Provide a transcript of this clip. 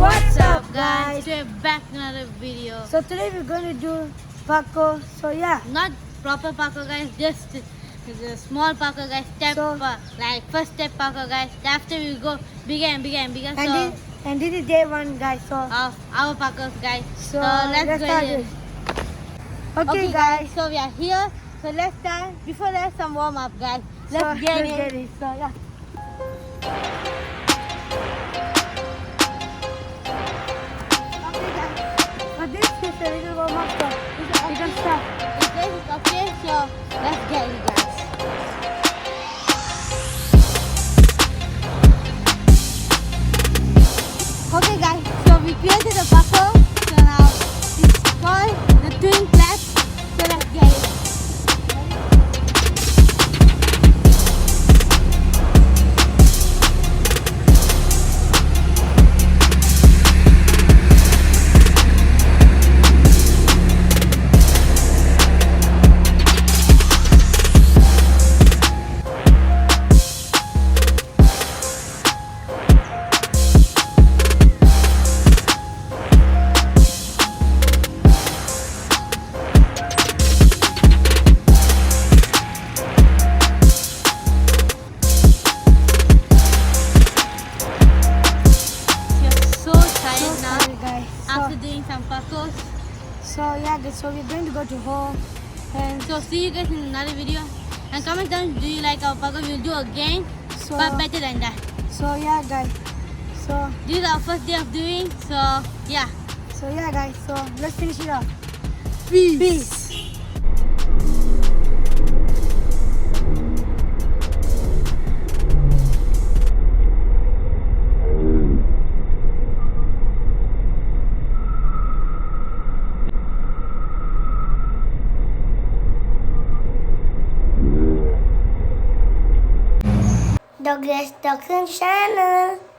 What's up, guys? We're back in another video. So today we're going to do parkour. So yeah, Not proper parkour, guys. Just the small parkour, guys. Like first step parkour, guys. After we go bigger and bigger and bigger. and this is day one, guys. So of our parkour, guys. So let's go start ahead. it. Okay, guys. So we are here. So let's start. Before there's some warm up, guys. Let's So get let's it. So yeah. Okay, guys. So this is a little warm up. So we can start. This is okay. So let's get it, guys. Okay, guys. So we created a parkour. So now it's called the twin clap. So let's get it. After doing some parkour. So yeah, guys. So we're going to go to home, and So see you guys in another video. And comment down, do you like our parkour? We'll do again, so but better than that. so yeah, guys. So This is our first day of doing. So yeah. yeah, guys. So let's finish it off. Peace. Douglas Dougsan channel.